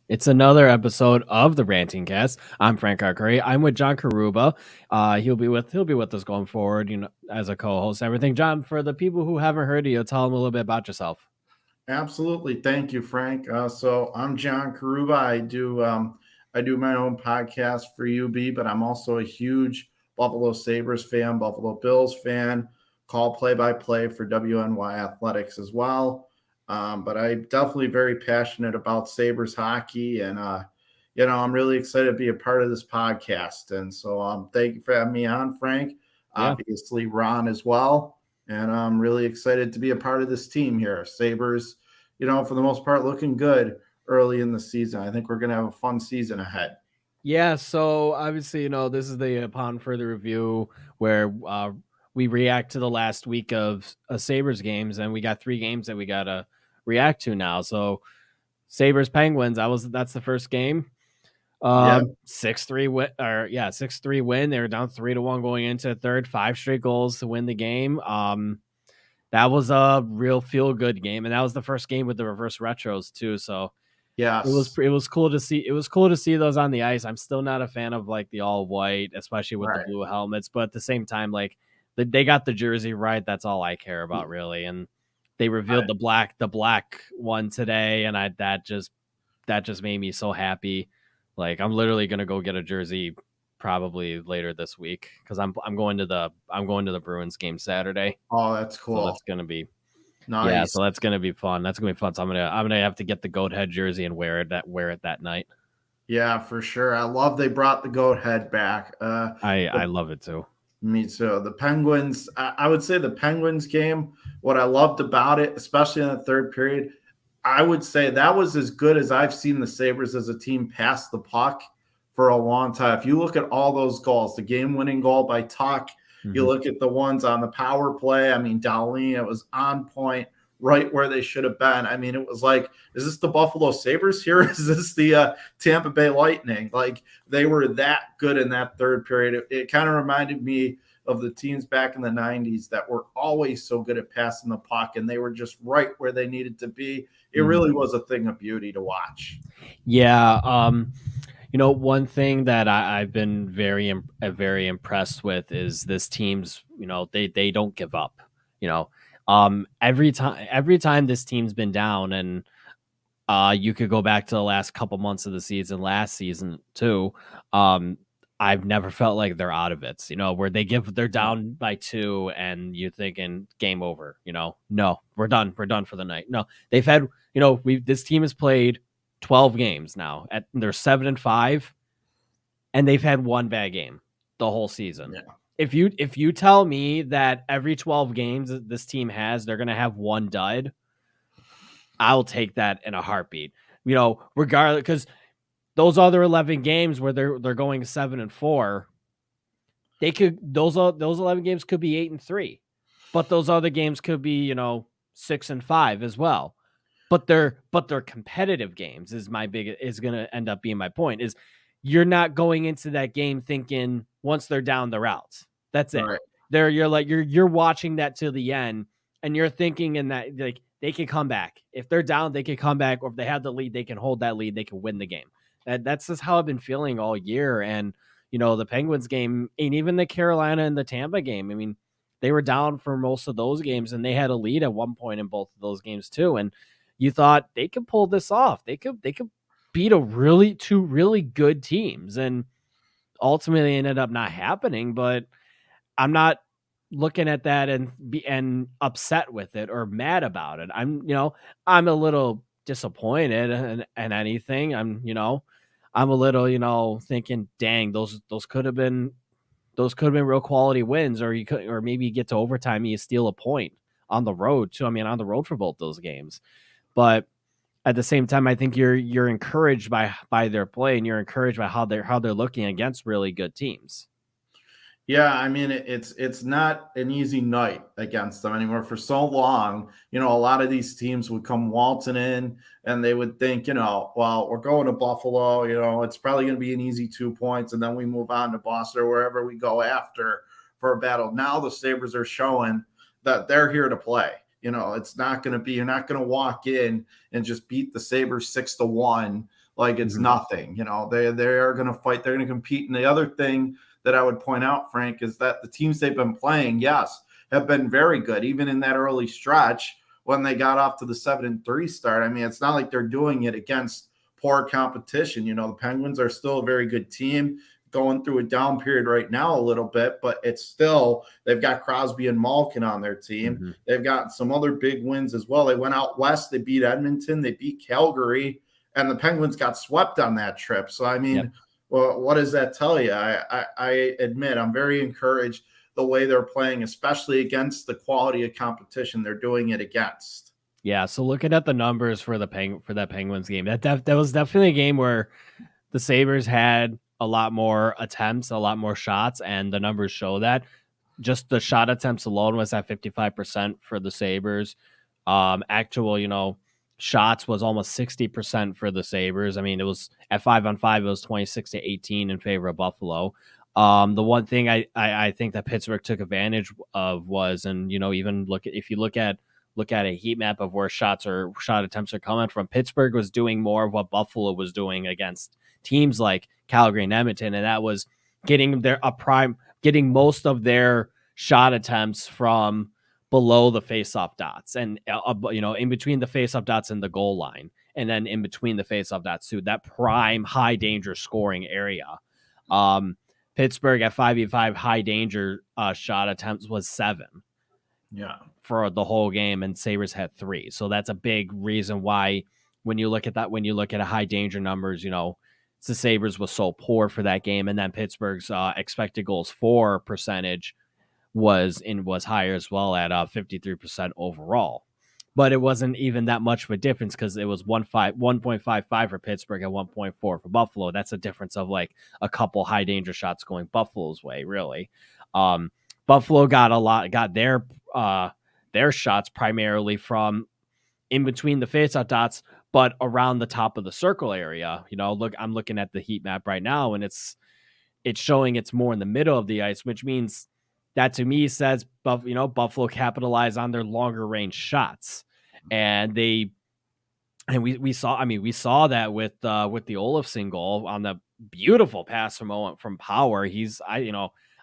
It's another episode of the Ranting Cast. I'm Frank Arcuri. I'm with John Karuba. He'll be with us going forward, as a co-host and everything. John, for the people who haven't heard of you, tell them a little bit about yourself. Absolutely, thank you, Frank. So I'm John Karuba. I do my own podcast for UB, but I'm also a huge Buffalo Sabres fan, Buffalo Bills fan. Call play-by-play for WNY Athletics as well. But I'm definitely very passionate about Sabres hockey, and I'm really excited to be a part of this podcast. And so, thank you for having me on, Frank. Yeah. Obviously, Ron as well. And I'm really excited to be a part of this team here. Sabres, for the most part, looking good early in the season. I think we're going to have a fun season ahead. Yeah, so obviously, this is the upon further review where we react to the last week of Sabres games, and we got 3 games that we got to react to now. So Sabres Penguins, that's the first game. Yeah. 6-3 win, 6-3 win. They were down 3-1 going into the third, 5 straight goals to win the game. That was a real feel good game, and that was the first game with the reverse retros too. So Yes. it was cool to see. It was cool to see those on the ice. I'm still not a fan of like the all white, especially with the Right. blue helmets. But at the same time, like they got the jersey right. That's all I care about really. And they revealed the black one today, and that just made me so happy. Like I'm literally gonna go get a jersey probably later this week because I'm going to the Bruins game Saturday. Oh, that's So cool. that's gonna be yeah. Nice. So that's gonna be fun. That's gonna be fun. So I'm gonna have to get the goat head jersey and wear it that night. Yeah, for sure. I love they brought the goat head back. I love it too. Me too. The Penguins, I would say the Penguins game, what I loved about it, especially in the third period, I would say that was as good as I've seen the Sabres as a team pass the puck for a long time. If you look at all those goals, the game winning goal by Tuck, you Mm-hmm. look at the ones on the power play. I mean, Darlene, it was on point, right where they should have been. I mean, it was like, is this the Buffalo Sabres here? Is this the Tampa Bay Lightning? Like, they were that good in that third period. It kind of reminded me of the teams back in the 90s that were always so good at passing the puck, and they were just right where they needed to be. It Mm-hmm. really was a thing of beauty to watch. Yeah. One thing that I've been very impressed with is this team's. They don't give up. Every time this team's been down, and you could go back to the last couple months of the season, last season too. I've never felt like they're out of it. Where they're down by 2, and you're thinking game over. No, we're done. We're done for the night. No, they've had. This team has played 12 games now. They're 7-5, and they've had one bad game the whole season. Yeah. If you tell me that every 12 games this team has, they're gonna have one dud, I'll take that in a heartbeat. Regardless, because those other 11 games where they're going 7-4, those 11 games could be 8-3, but those other games could be 6-5 as well. But they're competitive games is going to end up being my point. Is you're not going into that game thinking once they're down they're out. That's it. Right. You're watching that to the end, and you're thinking in that like they can come back. If they're down, they can come back, or if they have the lead, they can hold that lead. They can win the game. That's just how I've been feeling all year. And the Penguins game, and even the Carolina and the Tampa game. I mean, they were down for most of those games, and they had a lead at one point in both of those games too. And you thought they could pull this off. They could beat two really good teams, and ultimately ended up not happening. But I'm not looking at that and upset with it or mad about it. I'm a little disappointed and anything. I'm a little thinking, dang, those could have been real quality wins, or maybe you get to overtime and you steal a point on the road too. I mean, on the road for both those games. But at the same time, I think you're encouraged by their play, and you're encouraged by how they're looking against really good teams. Yeah, I mean it's not an easy night against them anymore. For so long, a lot of these teams would come waltzing in and they would think, well, we're going to Buffalo, it's probably going to be an easy 2 points, and then we move on to Boston or wherever we go after for a battle. Now the Sabres are showing that they're here to play. It's not going to be, you're not going to walk in and just beat the Sabres 6-1 like it's nothing. They are going to fight. They're going to compete. And the other thing that I would point out, Frank, is that the teams they've been playing, yes, have been very good, even in that early stretch when they got off to the 7-3 start. I mean, it's not like they're doing it against poor competition. The Penguins are still a very good team, going through a down period right now a little bit, but it's still, they've got Crosby and Malkin on their team. Mm-hmm. They've got some other big wins as well. They went out west, they beat Edmonton, they beat Calgary, and the Penguins got swept on that trip. So, I mean, well, what does that tell you? I admit I'm very encouraged the way they're playing, especially against the quality of competition they're doing it against. Yeah, so looking at the numbers for that Penguins game, that was definitely a game where the Sabres had a lot more attempts, a lot more shots, and the numbers show that. Just the shot attempts alone was at 55% for the Sabres. Actual, shots was almost 60% for the Sabres. I mean, it was at 5-on-5, it was 26-18 in favor of Buffalo. The one thing I think that Pittsburgh took advantage of was, and even if you look at a heat map of where shot attempts are coming from, Pittsburgh was doing more of what Buffalo was doing against teams like Calgary and Edmonton, and that was getting most of their shot attempts from below the faceoff dots, and in between the faceoff dots and the goal line, and then in between the faceoff dots too, that prime high danger scoring area. Pittsburgh at 5v5 high danger shot attempts was 7. Yeah. For the whole game, and Sabres had 3. So that's a big reason why when you look at a high danger numbers, the Sabres was so poor for that game. And then Pittsburgh's expected goals for percentage was higher as well at 53% overall. But it wasn't even that much of a difference because it was 1.55 for Pittsburgh and 1.4 for Buffalo. That's a difference of like a couple high danger shots going Buffalo's way, really. Buffalo got their shots primarily from in between the faceoff dots, but around the top of the circle area. I'm looking at the heat map right now, and it's showing it's more in the middle of the ice, which means that to me says Buffalo capitalized on their longer range shots, and we saw that with the Olofsson goal on the beautiful pass from Power.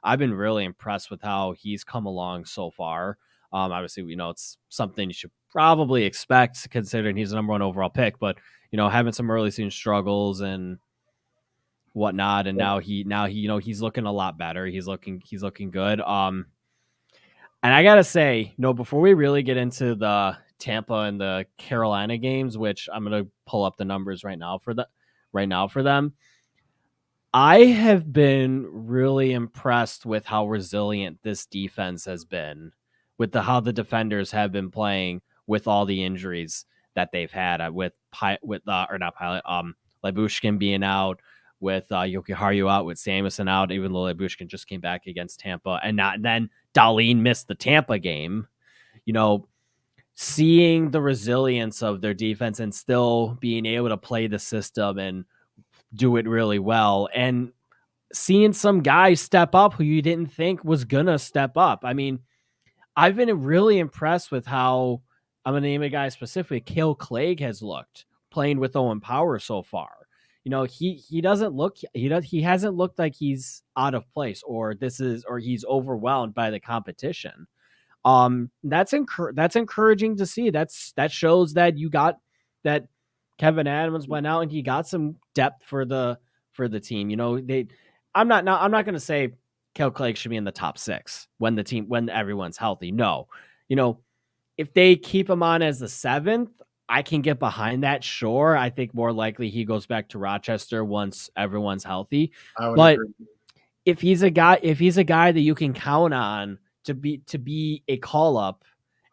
I've been really impressed with how he's come along so far. Obviously, it's something you should probably expect considering he's the number 1 overall pick, but having some early season struggles and whatnot, and now he's looking a lot better. He's looking good. And I gotta say, before we really get into the Tampa and the Carolina games, which I'm gonna pull up the numbers right now for them. I have been really impressed with how resilient this defense has been, with how the defenders have been playing with all the injuries that they've had with Lyubushkin being out, with Jokiharju out, with Samuelson out, even though Lyubushkin just came back against Tampa, and then Dahlin missed the Tampa game. Seeing the resilience of their defense and still being able to play the system and do it really well, and seeing some guys step up who you didn't think was gonna step up. I mean, I've been really impressed with how, I'm gonna name a guy specifically, Cale Clegg has looked playing with Owen Power so far. He hasn't looked like he's out of place or he's overwhelmed by the competition. That's encouraging to see. That shows that that Kevin Adams went out and he got some depth for the team. I'm not going to say Cale Clegg should be in the top 6 when everyone's healthy. No, if they keep him on as the 7th, I can get behind that. Sure. I think more likely he goes back to Rochester once everyone's healthy. But agree. If he's a guy that you can count on to be a call up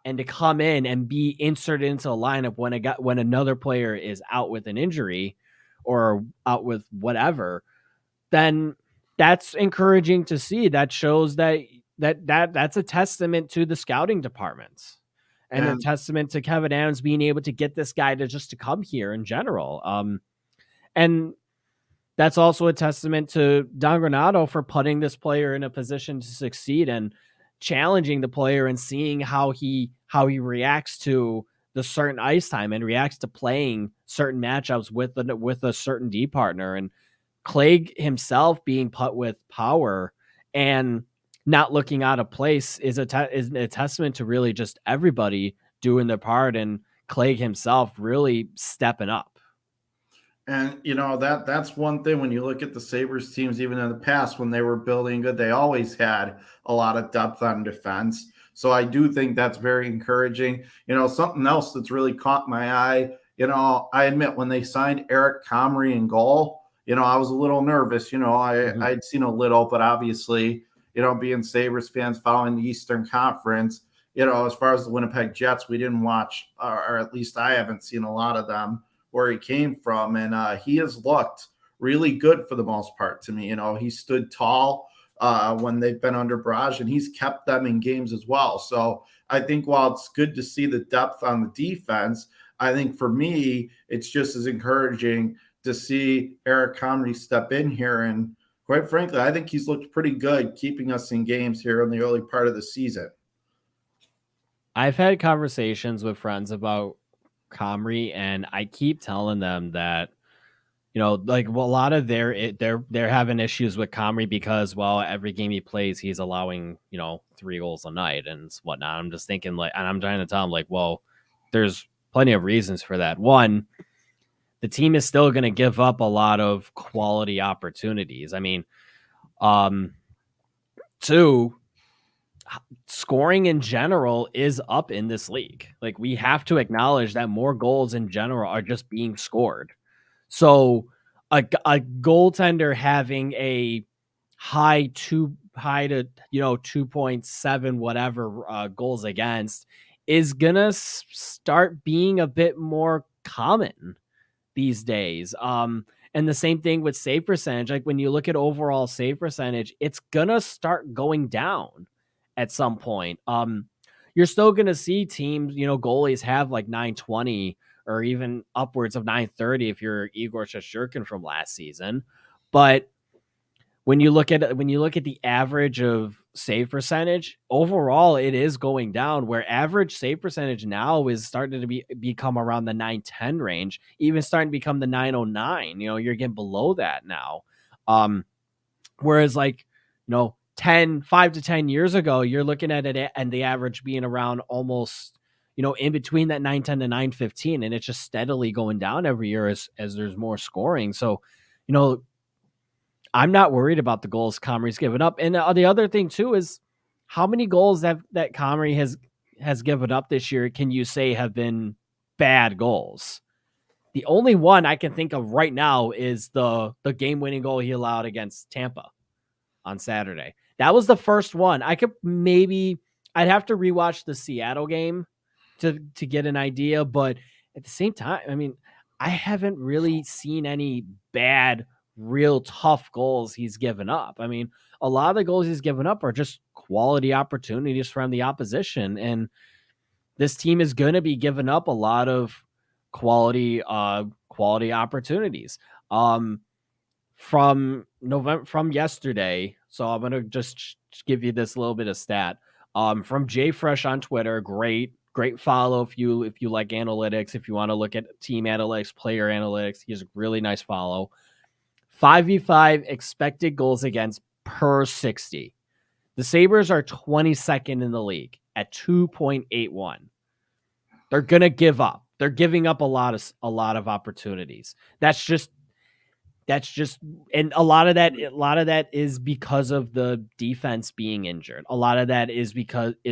and to come in and be inserted into a lineup when another player is out with an injury or out with whatever, then that's encouraging to see. That shows that's a testament to the scouting department and a testament to Kevin Adams being able to get this guy to come here in general. And that's also a testament to Don Granato for putting this player in a position to succeed and challenging the player and seeing how he reacts to the certain ice time and reacts to playing certain matchups with a certain D partner. And Clague himself being put with power and not looking out of place is a testament to really just everybody doing their part, and Clague himself really stepping up. And that's one thing when you look at the Sabres teams, even in the past when they were building good, they always had a lot of depth on defense. So I do think that's very encouraging. Something else that's really caught my eye. I admit when they signed Eric Comrie in goal, I was a little nervous. I'd seen a little, but obviously, being Sabres fans following the Eastern Conference, as far as the Winnipeg Jets, we didn't watch, or at least I haven't seen a lot of them where he came from. And he has looked really good for the most part to me. He stood tall when they've been under barrage, and he's kept them in games as well. So I think while it's good to see the depth on the defense, I think for me, it's just as encouraging to see Eric Comrie step in here. And quite frankly, I think he's looked pretty good keeping us in games here in the early part of the season. I've had conversations with friends about Comrie, and I keep telling them that, like a lot of they're having issues with Comrie because, well, every game he plays, he's allowing 3 goals a night and whatnot. I'm just thinking, like, and I'm trying to tell them, like, well, there's plenty of reasons for that. One, the team is still going to give up a lot of quality opportunities. I mean, two, scoring in general is up in this league. Like, we have to acknowledge that more goals in general are just being scored. So a goaltender having a high to 2.7 whatever goals against is gonna start being a bit more common these days. And the same thing with save percentage. Like, when you look at overall save percentage, it's gonna start going down at some point. You're still gonna see teams, goalies have like 920 or even upwards of 930 if you're Igor Shesterkin from last season. But when you look at the average of save percentage, overall it is going down, where average save percentage now is starting to become around the 910 range, even starting to become the 909. You're getting below that now. Whereas, like, 5 to 10 years ago, you're looking at it and the average being around almost, in between that 910 to 915, and it's just steadily going down every year as there's more scoring. So, I'm not worried about the goals Comrie's given up. And the other thing too is, how many goals that Comrie has given up this year can you say have been bad goals? The only one I can think of right now is the game-winning goal he allowed against Tampa on Saturday. That was the first one. I'd have to rewatch the Seattle game to get an idea, but at the same time, I mean, I haven't really seen any bad, real tough goals he's given up. I mean, a lot of the goals he's given up are just quality opportunities from the opposition, and this team is going to be giving up a lot of quality opportunities. From yesterday, so I'm gonna just give you this little bit of stat. From Jay Fresh on Twitter, great follow if you like analytics, if you want to look at team analytics, player analytics. He's a really nice follow. 5v5 expected goals against per 60. The Sabres are 22nd in the league at 2.81. They're gonna give up. They're giving up a lot of opportunities. That's just, and a lot of that is because of the defense being injured. A lot of that is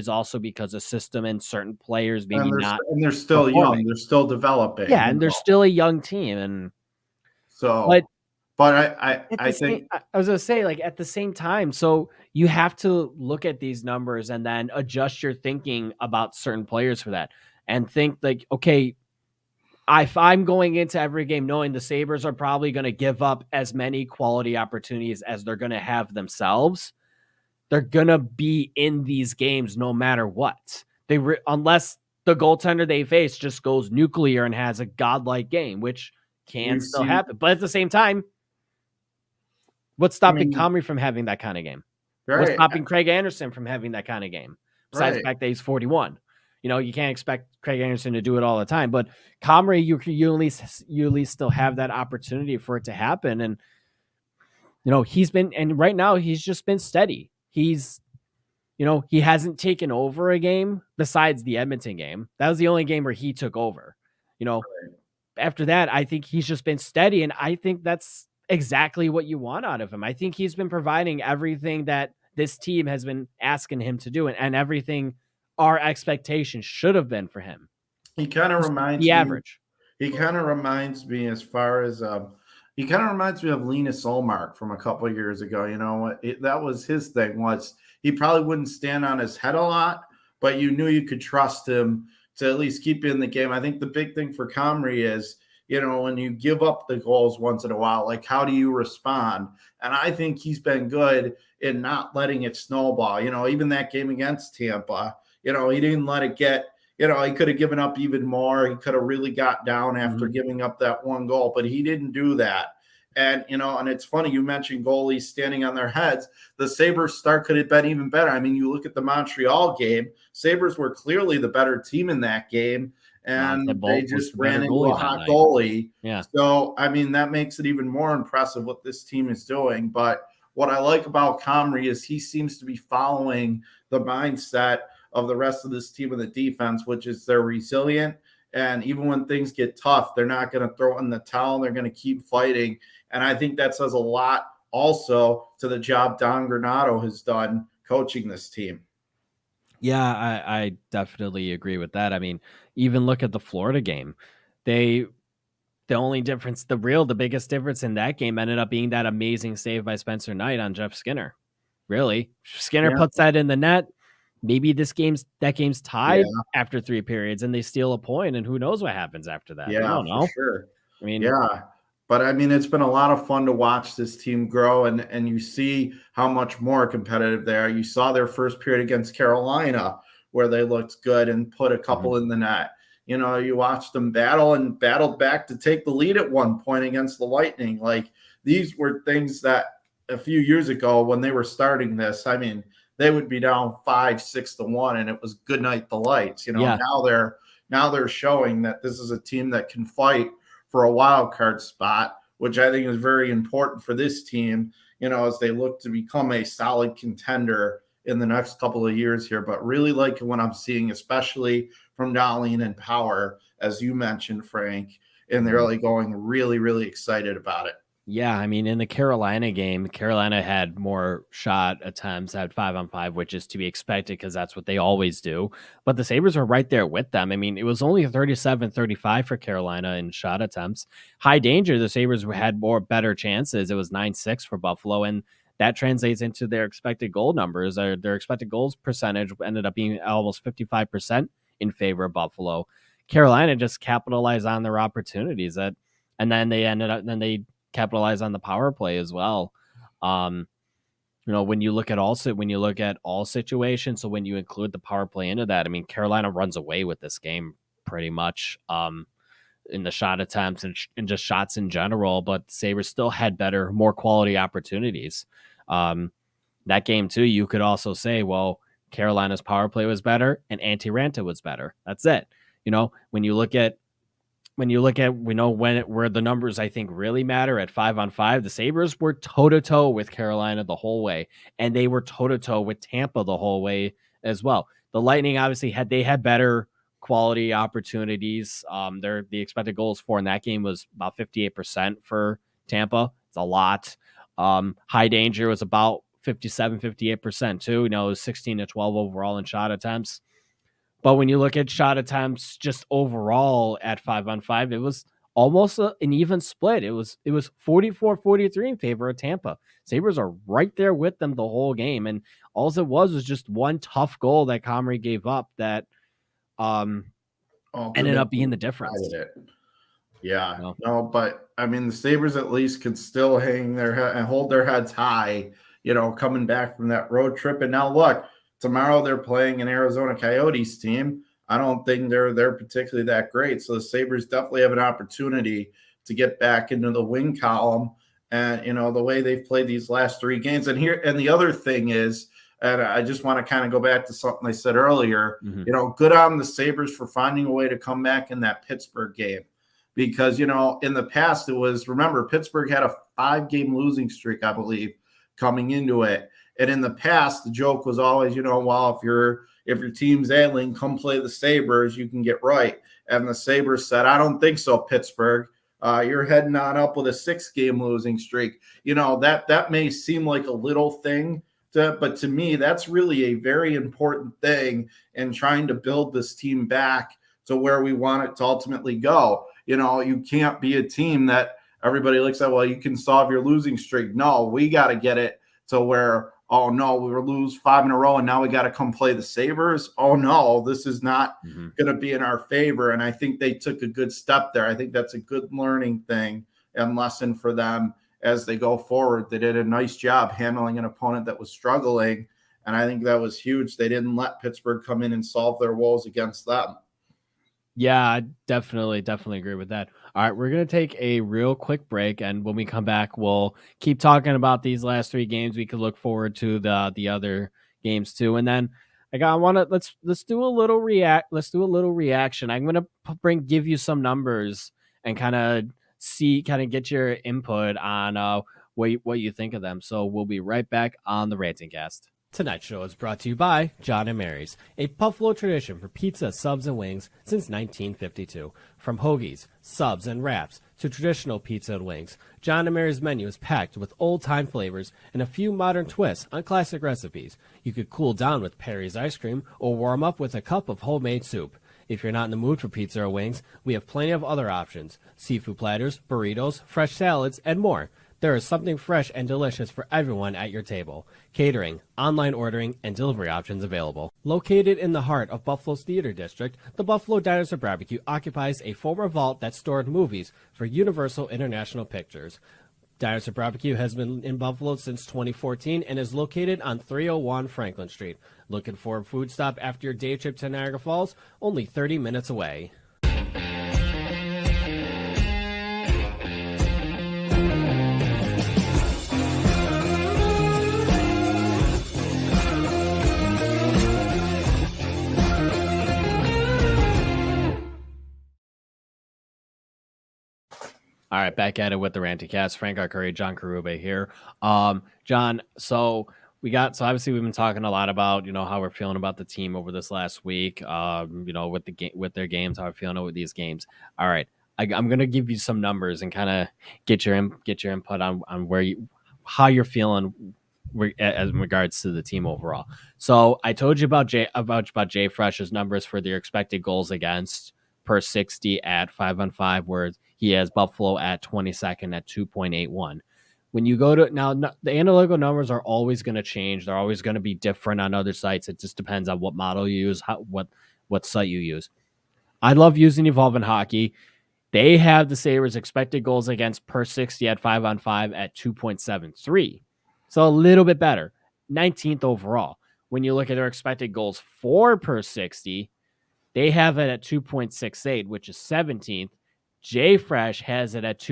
also because of system and certain players maybe not. And they're still performing. young. They're still developing. Yeah, and they're still a young team, and so. But I think I was gonna say, like, at the same time, so you have to look at these numbers and then adjust your thinking about certain players for that, and think like, okay, if I'm going into every game knowing the Sabres are probably going to give up as many quality opportunities as they're going to have themselves, they're going to be in these games no matter what. Unless the goaltender they face just goes nuclear and has a godlike game, which can still happen. But at the same time, what's stopping Comrie from having that kind of game? Right. What's stopping Craig Anderson from having that kind of game? Besides the fact that he's 41. You can't expect Craig Anderson to do it all the time, but Comrie, you at least still have that opportunity for it to happen. And he's been, and right now he's just been steady. He hasn't taken over a game besides the Edmonton game. That was the only game where he took over. After that, I think he's just been steady, and I think that's exactly what you want out of him. I think he's been providing everything that this team has been asking him to do, and everything our expectations should have been for him. He kind of Just reminds the me. average. He kind of reminds me as far as he kind of reminds me of Linus Olmark from a couple of years ago. That was his thing. Was he probably wouldn't stand on his head a lot, but you knew you could trust him to at least keep you in the game. I think the big thing for Comrie is, when you give up the goals once in a while, like how do you respond? And I think he's been good in not letting it snowball. Even that game against Tampa, he didn't let it get. He could have given up even more. He could have really got down after giving up that one goal, but he didn't do that. And, and it's funny, you mentioned goalies standing on their heads. The Sabres start could have been even better. I mean, you look at the Montreal game, Sabres were clearly the better team in that game, and they just ran into a hot goalie. Yeah. So, I mean, that makes it even more impressive what this team is doing. But what I like about Comrie is he seems to be following the mindset of the rest of this team of the defense, which is they're resilient. And even when things get tough, they're not going to throw in the towel. They're going to keep fighting. And I think that says a lot also to the job Don Granato has done coaching this team. Yeah, I definitely agree with that. I mean, even look at the Florida game. The biggest difference in that game ended up being that amazing save by Spencer Knight on Jeff Skinner. Really, Skinner puts that in the net. Maybe that game's tied after 3 periods, and they steal a point, and who knows what happens after that? Yeah, we don't know. For sure. I mean, yeah, but I mean, it's been a lot of fun to watch this team grow, and you see how much more competitive they are. You saw their first period against Carolina where they looked good and put a couple in the net. You watched them battled back to take the lead at one point against the Lightning. Like, these were things that a few years ago when they were starting this, I mean, they would be down 5-6-1, and it was good night the lights. Now they're showing that this is a team that can fight for a wild card spot, which I think is very important for this team, as they look to become a solid contender in the next couple of years here. But really like what I'm seeing, especially from Dahlin and Power, as you mentioned, Frank, and they're really going really, really excited about it. Yeah, I mean, in the Carolina game, Carolina had more shot attempts at 5-on-5, which is to be expected because that's what they always do. But the Sabres were right there with them. I mean, it was only 37-35 for Carolina in shot attempts. High danger, the Sabres had better chances. It was 9-6 for Buffalo, and that translates into their expected goal numbers. Their expected goals percentage ended up being almost 55% in favor of Buffalo. Carolina just capitalized on their opportunities, and then they capitalize on the power play as well. When you look at all situations, so when you include the power play into that, I mean, Carolina runs away with this game pretty much in the shot attempts and just shots in general, but Sabres still had more quality opportunities. That game too, you could also say, well, Carolina's power play was better and Antti Raanta was better. That's it. When you look at where the numbers I think really matter at 5-on-5, the Sabres were toe-to-toe with Carolina the whole way, and they were toe-to-toe with Tampa the whole way as well. The Lightning obviously had better quality opportunities. The expected goals for in that game was about 58% for Tampa. It's a lot. High danger was about 57-58% too. It was 16-12 overall in shot attempts. But when you look at shot attempts just overall at 5-on-5, it was almost an even split. It was 44-43 in favor of Tampa. Sabres are right there with them the whole game. And all it was just one tough goal that Comrie gave up that ended up being the difference. Yeah, no, but I mean, the Sabres at least could still hang their head and hold their heads high, coming back from that road trip. And now look, tomorrow they're playing an Arizona Coyotes team. I don't think they're particularly that great. So the Sabres definitely have an opportunity to get back into the win column. And the way they've played these last 3 games. And the other thing is, And I just want to kind of go back to something I said earlier. Mm-hmm. Good on the Sabres for finding a way to come back in that Pittsburgh game. Because, in the past, remember, Pittsburgh had a 5-game losing streak, I believe, coming into it. And in the past, the joke was always, well, if your team's ailing, come play the Sabres, you can get right. And the Sabres said, I don't think so, Pittsburgh. You're heading on up with a 6-game losing streak. That may seem like a little thing, but to me, that's really a very important thing in trying to build this team back to where we want it to ultimately go. You can't be a team that everybody looks at, well, you can solve your losing streak. No, we got to get it to where, oh no, we were lose 5 in a row and now we got to come play the Sabres. Oh no, this is not going to be in our favor. And I think they took a good step there. I think that's a good learning thing and lesson for them as they go forward. They did a nice job handling an opponent that was struggling. And I think that was huge. They didn't let Pittsburgh come in and solve their woes against them. Yeah, I definitely agree with that. All right, we're going to take a real quick break, and when we come back, we'll keep talking about these last 3 games. We could look forward to the other games too. And then let's do a little reaction. I'm going to give you some numbers and kind of get your input on what you think of them. So we'll be right back on the Ranting Cast. Tonight's show is brought to you by John and Mary's, a Buffalo tradition for pizza, subs, and wings since 1952. From hoagies, subs, and wraps to traditional pizza and wings, John and Mary's menu is packed with old-time flavors and a few modern twists on classic recipes. You could cool down with Perry's ice cream or warm up with a cup of homemade soup. If you're not in the mood for pizza or wings, we have plenty of other options: seafood platters, burritos, fresh salads, and more. There is something fresh and delicious for everyone at your table. Catering, online ordering, and delivery options available. Located in the heart of Buffalo's Theater District, the Buffalo Dinosaur Barbecue occupies a former vault that stored movies for Universal International Pictures. Dinosaur Barbecue has been in Buffalo since 2014 and is located on 301 Franklin Street. Looking for a food stop after your day trip to Niagara Falls? Only 30 minutes away. All right, back at it with the Ranting Cast. Frank Arcuri, John Carube here. John, so obviously we've been talking a lot about, how we're feeling about the team over this last week, with their games, how we're feeling with these games. All right, I'm going to give you some numbers and kind of get your input on how you're feeling as in regards to the team overall. So I told you about Jay Fresh's numbers for their expected goals against per 60 at 5-on-5, where he has Buffalo at 22nd at 2.81. When you go to now, the analytical numbers are always going to change. They're always going to be different on other sites. It just depends on what model you use, what site you use. I love using Evolve in Hockey. They have the Sabres expected goals against per 60 at 5-on-5 at 2.73. So a little bit better. 19th overall. When you look at their expected goals for per 60, they have it at 2.68, which is 17th. Jay Fresh has it at they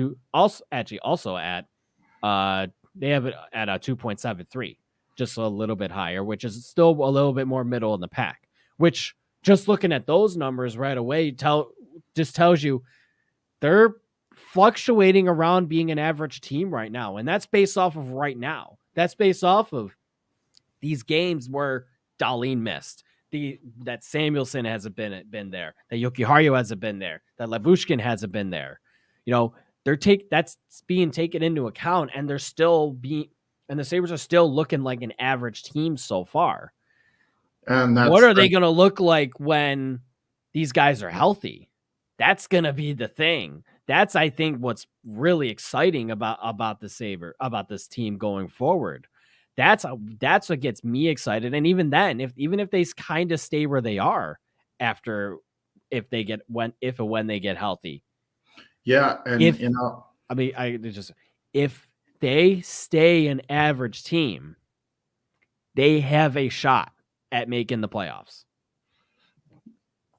have it at a 2.73, just a little bit higher, which is still a little bit more middle in the pack, which just looking at those numbers right away tells you they're fluctuating around being an average team right now. And that's based off of right now. That's based off of these games where Dahlin missed. That Samuelson hasn't been there, that Jokiharju hasn't been there, that Labushkin hasn't been there. That's being taken into account, and the Sabres are still looking like an average team so far. And what are they going to look like when these guys are healthy? That's going to be the thing. That's, I think, what's really exciting about this team going forward. That's what gets me excited. And even then, if they kind of stay where they are if and when they get healthy. Yeah. And if they stay an average team, they have a shot at making the playoffs.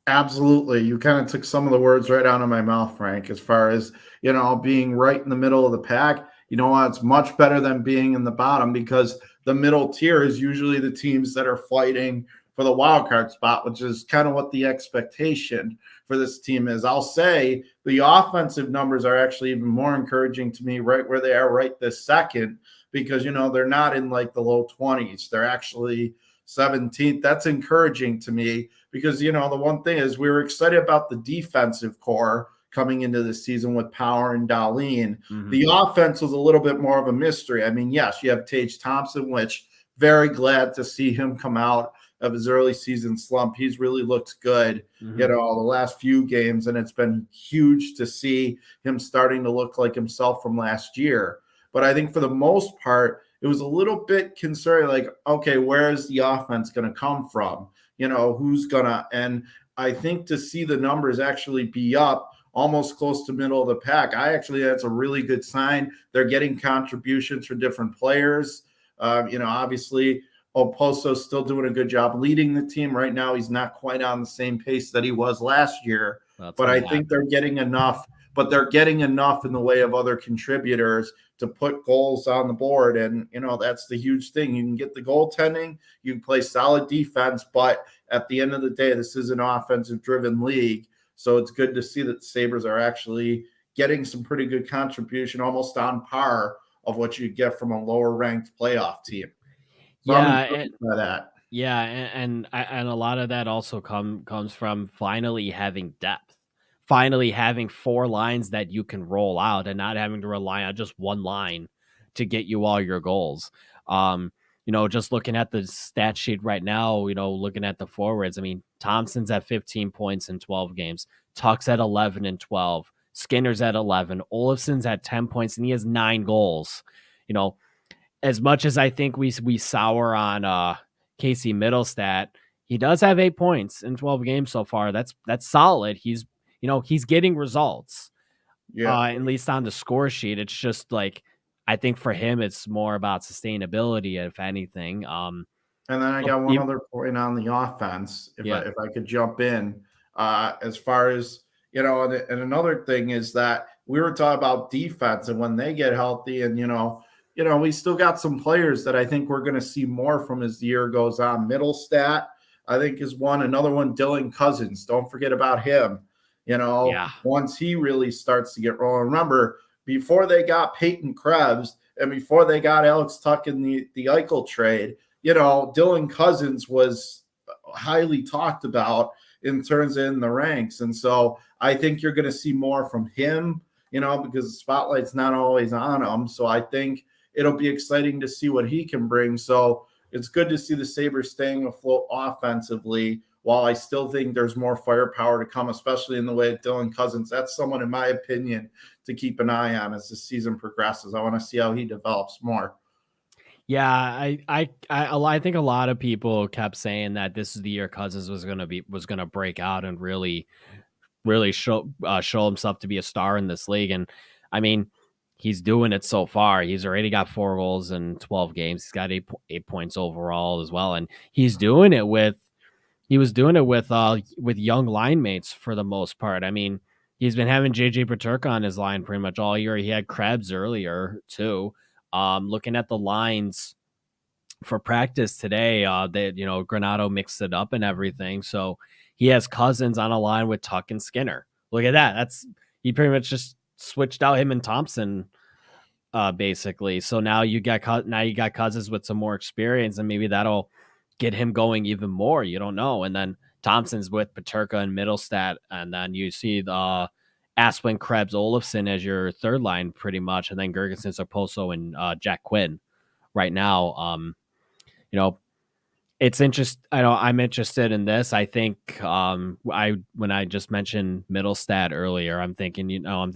Absolutely. You kind of took some of the words right out of my mouth, Frank, as far as, being right in the middle of the pack. you know what? It's much better than being in the bottom because the middle tier is usually the teams that are fighting for the wild card spot, which is kind of what the expectation for this team is. I'll say the offensive numbers are actually even more encouraging to me right where they are right this second because, you know, they're not in like the low 20s. They're actually 17th. That's encouraging to me because, you know, the one thing is we were excited about the defensive core coming into the season with Power and Darlene. Mm-hmm. The offense was a little bit more of a mystery. I mean, yes, you have Tage Thompson, which very glad to see him come out of his early season slump. He's really looked good, Mm-hmm. you know, the last few games, and it's been huge to see him starting to look like himself from last year. But I think for the most part, it was a little bit concerning, like, okay, where is the offense going to come from? You know, who's going to, and I think to see the numbers actually be up almost close to middle of the pack, that's a really good sign. They're getting contributions from different players. You know, obviously, Oposo's still doing a good job leading the team. Right now, he's not quite on the same pace that he was last year, but I think they're getting enough. But they're getting enough in the way of other contributors to put goals on the board. And, you know, that's the huge thing. You can get the goaltending, you can play solid defense, but at the end of the day, this is an offensive driven league. So it's good to see that the Sabres are actually getting some pretty good contribution, almost on par of what you get from a lower ranked playoff team. So I'm encouraged by that. Yeah, and a lot of that also comes from finally having depth, finally having 4 lines that you can roll out and not having to rely on just one line to get you all your goals. You know, just looking at the stat sheet right now, you know, looking at the forwards, I mean, Thompson's at 15 points in 12 games, Tuck's at 11 and 12, Skinner's at 11, Olofsson's at 10 points, and he has 9 goals. You know, as much as I think we sour on Casey Middlestat, he does have 8 points in 12 games so far. That's solid. He's, you know, he's getting results. Yeah. At least on the score sheet. It's just like I think for him it's more about sustainability, if anything. And then I got one other point on the offense, if I could jump in, as far as, you know, and another thing is that we were talking about defense and when they get healthy, and we still got some players that I think we're going to see more from as the year goes on. Middlestat, I think, is one. Another one, Dylan Cousins. Don't forget about him. You know, once he really starts to get rolling. Remember, before they got Peyton Krebs and before they got Alex Tuck in the Eichel trade, you know, Dylan Cousins was highly talked about in terms in the ranks. And so I think you're going to see more from him, you know, because the spotlight's not always on him. So I think it'll be exciting to see what he can bring. So it's good to see the Sabres staying afloat offensively, while I still think there's more firepower to come, especially in the way of Dylan Cousins. That's someone, in my opinion, to keep an eye on as the season progresses. I want to see how he develops more. Yeah, I think a lot of people kept saying that this is the year Cousins was gonna break out and really show himself to be a star in this league. And I mean, he's doing it so far. He's already got 4 goals in 12 games. He's got 8 points overall as well, and he was doing it with young line mates for the most part. I mean, he's been having JJ Paterka on his line pretty much all year. He had Krebs earlier too. Looking at the lines for practice today, Granato mixed it up and everything. So he has Cousins on a line with Tuck and Skinner. Look at that. He pretty much just switched out him and Thompson, basically. So now you got Cousins with some more experience, and maybe that'll get him going even more. You don't know. And then Thompson's with Paterka and Middlestat, and then you see the Asplund, Krebs, Olofsson as your third line pretty much, and then Gergensen, Sarposo, and Jack Quinn right now. You know, it's interesting. I'm interested in this. I think when I just mentioned Middlestat earlier, I'm thinking about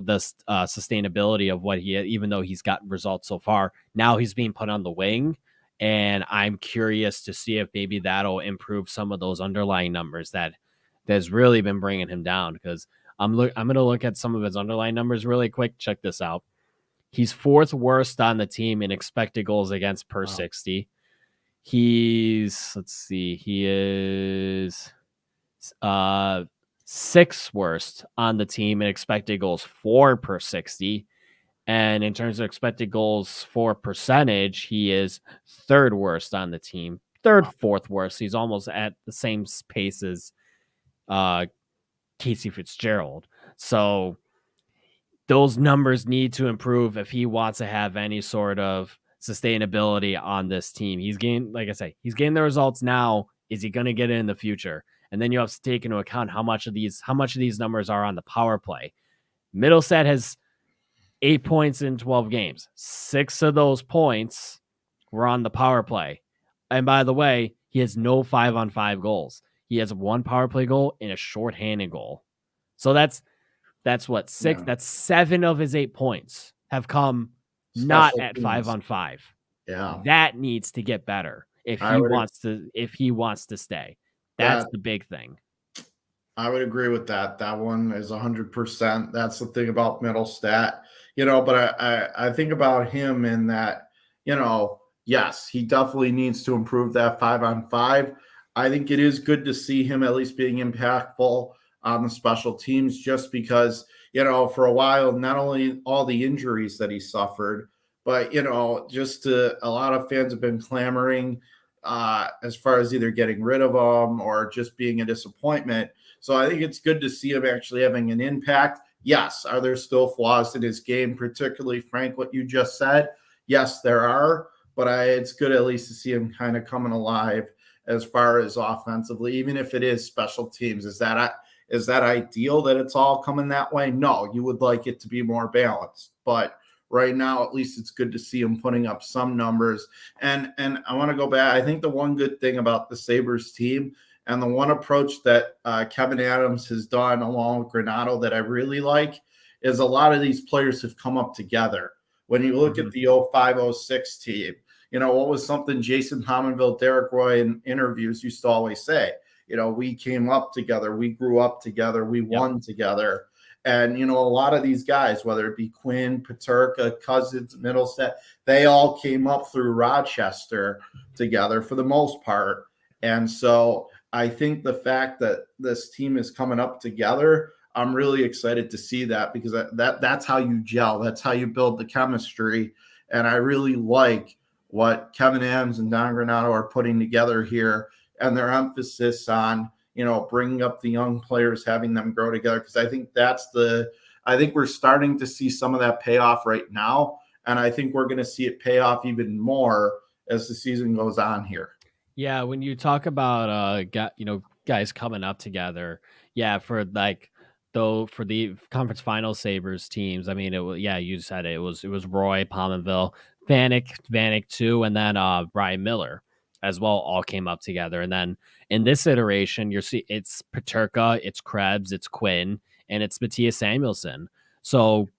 the sustainability of what even though he's gotten results so far, now he's being put on the wing, and I'm curious to see if maybe that'll improve some of those underlying numbers that's really been bringing him down. Because I'm going to look at some of his underlying numbers really quick. Check this out. He's 4th worst on the team in expected goals against per 60. He is 6th worst on the team in expected goals for per 60. And in terms of expected goals for percentage, he is third worst on the team. Third, fourth worst. He's almost at the same pace as uh, Casey Fitzgerald. So those numbers need to improve if he wants to have any sort of sustainability on this team. He's getting, like I say, he's getting the results now. Is he going to get it in the future? And then you have to take into account how much of these numbers are on the power play. Middlestat has 8 points in 12 games. 6 of those points were on the power play. And by the way, he has no 5-on-5 goals. He has 1 power play goal and a shorthanded goal. So that's what, 6. Yeah. That's 7 of his 8 points have come not at 5-on-5. Yeah. That needs to get better if he wants to stay. That's the big thing. I would agree with that. That one is 100%. That's the thing about Middlestat, but I think about him in that, yes, he definitely needs to improve that 5-on-5. I think it is good to see him at least being impactful on the special teams, just because, for a while, not only all the injuries that he suffered, but, just a lot of fans have been clamoring as far as either getting rid of him or just being a disappointment. So I think it's good to see him actually having an impact. Yes, are there still flaws in his game, particularly, Frank, what you just said? Yes, there are, but it's good at least to see him kind of coming alive as far as offensively, even if it is special teams. Is that ideal that it's all coming that way? No, you would like it to be more balanced, but right now, at least it's good to see him putting up some numbers. And I want to go back. I think the one good thing about the Sabres team and the one approach that Kevin Adams has done along with Granato that I really like is a lot of these players have come up together. When you look at the 05-06 team, what was something Jason Pominville, Derek Roy in interviews used to always say, we came up together, we grew up together, we won together. And, a lot of these guys, whether it be Quinn, Peterka, Cousins, Middlestat, they all came up through Rochester together for the most part. And so I think the fact that this team is coming up together, I'm really excited to see that, because that's how you gel. That's how you build the chemistry. And I really like what Kevin Adams and Don Granato are putting together here, and their emphasis on, bringing up the young players, having them grow together. Because I think I think we're starting to see some of that payoff right now. And I think we're going to see it pay off even more as the season goes on here. Yeah. When you talk about, guys coming up together, for for the conference final Sabres teams, I mean, you said it was Roy, Pominville, Vanek too, and then Brian Miller as well, all came up together. And then in this iteration, it's Peterka, it's Krebs, it's Quinn, and it's Matthias Samuelsson. So,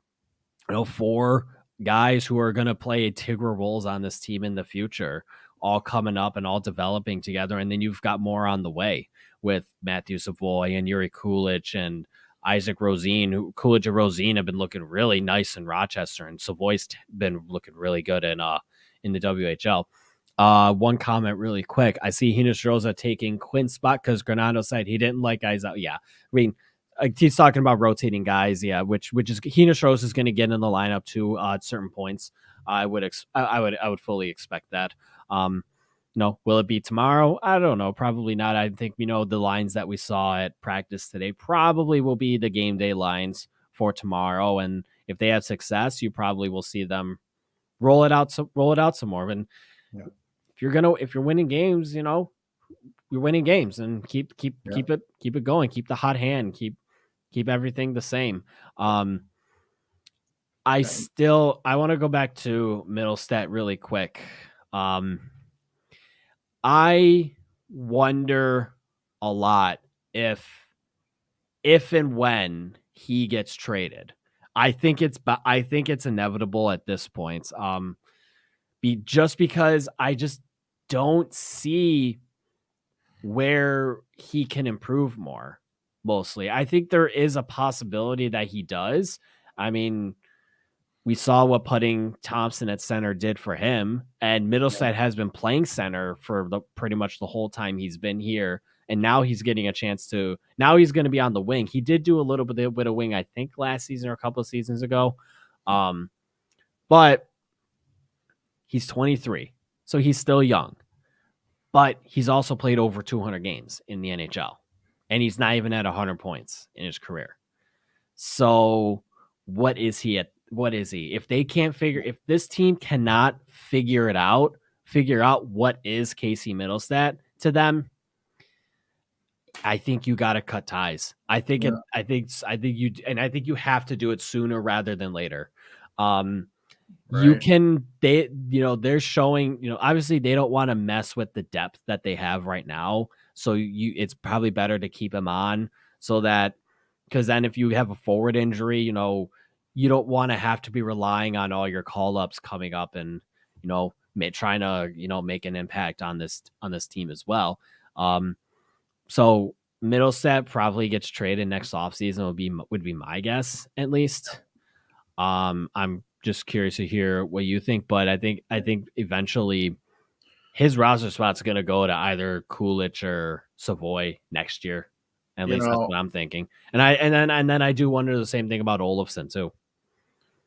4 guys who are going to play integral roles on this team in the future, all coming up and all developing together. And then you've got more on the way with Matthew Savoy and Yuri Kulich and Isaac Rosine. Coolidge and Rosine have been looking really nice in Rochester, and Savoy's been looking really good in the WHL. One comment really quick. I see Hines Rosa taking Quinn's spot because Granato said he didn't like guys out. Yeah, I mean, he's talking about rotating guys. Yeah, which is Hines Rosa is going to get in the lineup too at certain points. I would fully expect that. Will it be tomorrow? I don't know. Probably not. I think the lines that we saw at practice today probably will be the game day lines for tomorrow. And if they have success, you probably will see them roll it out some more. And if you're winning games, you're winning games, and keep it going. Keep the hot hand. Keep everything the same. I want to go back to Middlestat really quick. I wonder a lot if and when he gets traded. I think it's inevitable at this point. Just because I just don't see where he can improve more. Mostly, I think there is a possibility that he does. I mean, we saw what putting Thompson at center did for him, and Middlestat has been playing center for pretty much the whole time he's been here. And now he's getting a chance to. Now he's going to be on the wing. He did do a little bit of wing, I think, last season or a couple of seasons ago. But he's 23, so he's still young. But he's also played over 200 games in the NHL, and he's not even at 100 points in his career. So what is he at? What is he? If they can't if this team cannot figure out what is Casey Middlestat to them, I think you got to cut ties. I think you have to do it sooner rather than later. You Right. can, they're showing, obviously they don't want to mess with the depth that they have right now. So it's probably better to keep him on so that, because then if you have a forward injury, you don't want to have to be relying on all your call ups coming up and, trying to, make an impact on this team as well. So Middlestat probably gets traded next offseason would be my guess, at least. I'm just curious to hear what you think, but I think eventually his roster spot's going to go to either Kulich or Savoy next year. At least that's what I'm thinking. And then I do wonder the same thing about Olofsson too.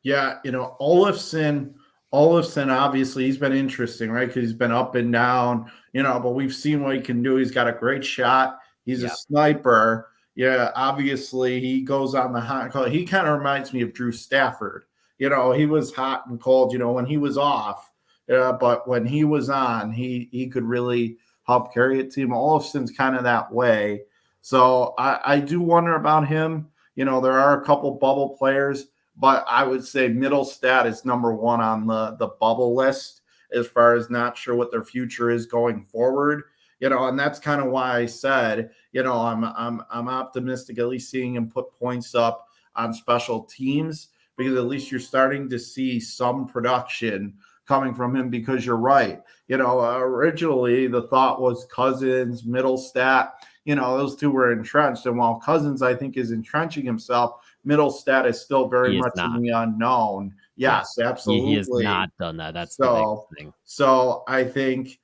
Yeah, Olofsson obviously he's been interesting, right? Because he's been up and down, but we've seen what he can do. He's got a great shot. He's a sniper. Yeah, obviously he goes on the hot and cold. He kind of reminds me of Drew Stafford. He was hot and cold, when he was off. But when he was on, he could really help carry a team. Olofsson's kind of that way. So I do wonder about him. There are a couple bubble players, but I would say Middlestat is number one on the bubble list as far as not sure what their future is going forward. And that's kind of why I said, I'm optimistic at least seeing him put points up on special teams, because at least you're starting to see some production coming from him, because you're right. Originally the thought was Cousins, Middlestat, those two were entrenched. And while Cousins, I think, is entrenching himself, Middlestat is still very much in the unknown. Yes, absolutely. He has not done that. That's the biggest thing. So I think,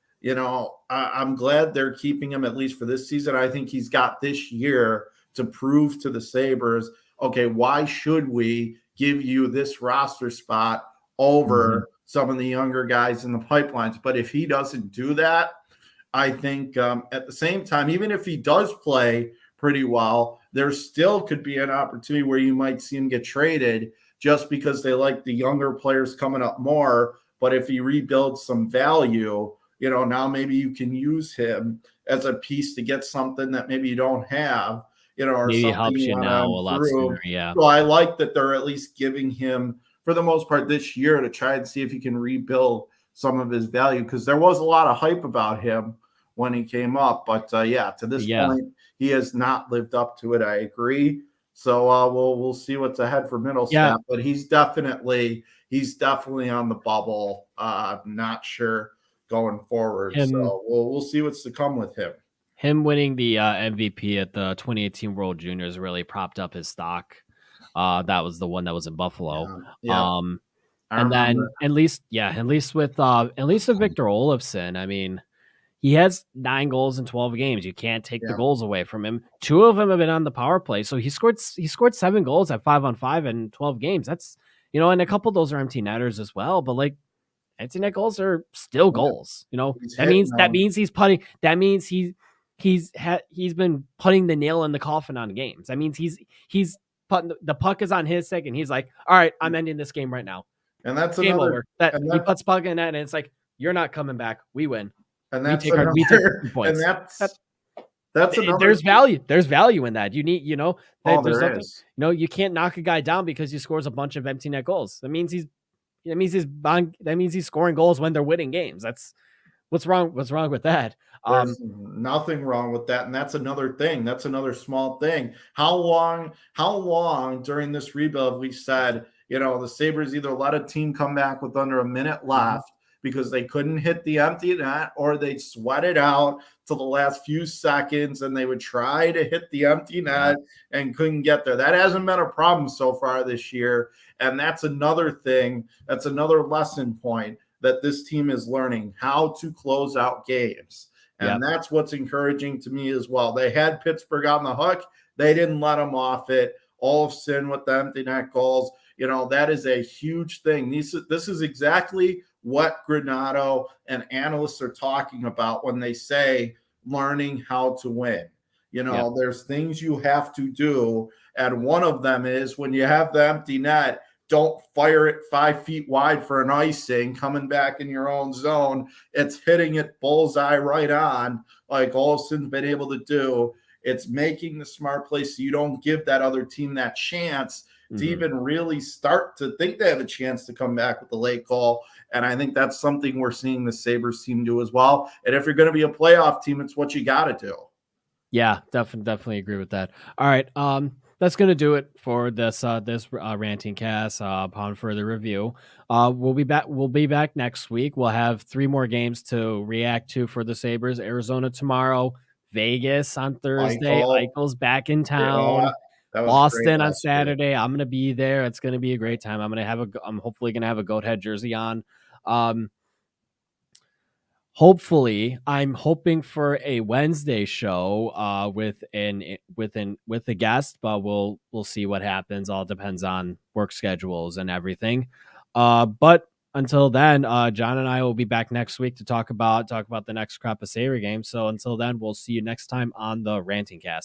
I'm glad they're keeping him at least for this season. I think he's got this year to prove to the Sabres, okay, why should we give you this roster spot over some of the younger guys in the pipelines? But if he doesn't do that, I think at the same time, even if he does play pretty well, there still could be an opportunity where you might see him get traded just because they like the younger players coming up more. But if he rebuilds some value, now maybe you can use him as a piece to get something that maybe you don't have, or maybe something helps you now a lot sooner. Yeah. So I like that they're at least giving him, for the most part this year, to try and see if he can rebuild some of his value, because there was a lot of hype about him when he came up. But to this point, he has not lived up to it. I agree. So we'll see what's ahead for Middlestat, but he's definitely on the bubble. I'm not sure going forward. So we'll see what's to come with him. Him winning the MVP at the 2018 World Juniors really propped up his stock. That was the one that was in Buffalo. Yeah. And then at least with Victor Olofsson, I mean, he has 9 goals in 12 games. You can't take the goals away from him. 2 of them have been on the power play. So he scored 7 goals at 5-on-5 in 12 games. That's, and a couple of those are empty netters as well. But like, empty net goals are still goals. That means he's putting. That means he's been putting the nail in the coffin on games. That means he's putting the puck is on his stick, and he's like, all right, I'm ending this game right now. And that's game over. He puts puck in net, and it's like, you're not coming back. We win. And that's we take points. And that's another. There's value. There's value in that. You need, there is. You can't knock a guy down because he scores a bunch of empty net goals. That means he's scoring goals when they're winning games. That's what's wrong with that. There's nothing wrong with that. And that's another thing. That's another small thing. How long during this rebuild we said, the Sabres either let a team come back with under a minute left because they couldn't hit the empty net, or they'd sweat it out to the last few seconds and they would try to hit the empty net and couldn't get there. That hasn't been a problem so far this year. And that's another thing. That's another lesson point that this team is learning, how to close out games. And that's what's encouraging to me as well. They had Pittsburgh on the hook. They didn't let them off it. Olofsson with the empty net goals. That is a huge thing. This is exactly what Granato and analysts are talking about when they say learning how to win. Yep. There's things you have to do. And one of them is when you have the empty net, don't fire it 5 feet wide for an icing coming back in your own zone. It's hitting it bullseye right on, like Olsen's been able to do. It's making the smart play so you don't give that other team that chance to even really start to think they have a chance to come back with the late goal. And I think that's something we're seeing the Sabres team do as well. And if you're going to be a playoff team, it's what you got to do. Yeah, definitely agree with that. All right, that's gonna do it for this ranting cast. Upon further review, we'll be back. We'll be back next week. We'll have 3 more games to react to for the Sabres. Arizona tomorrow, Vegas on Thursday. Eichel's back in town. Yeah, that was great Boston on last year. Saturday. I'm gonna be there. It's gonna be a great time. I'm hopefully gonna have a Goat Head jersey on. Hopefully, I'm hoping for a Wednesday show with a guest, but we'll see what happens. All depends on work schedules and everything. But until then, John and I will be back next week to talk about the next crop of Sabre games. So until then, we'll see you next time on the Ranting Cast.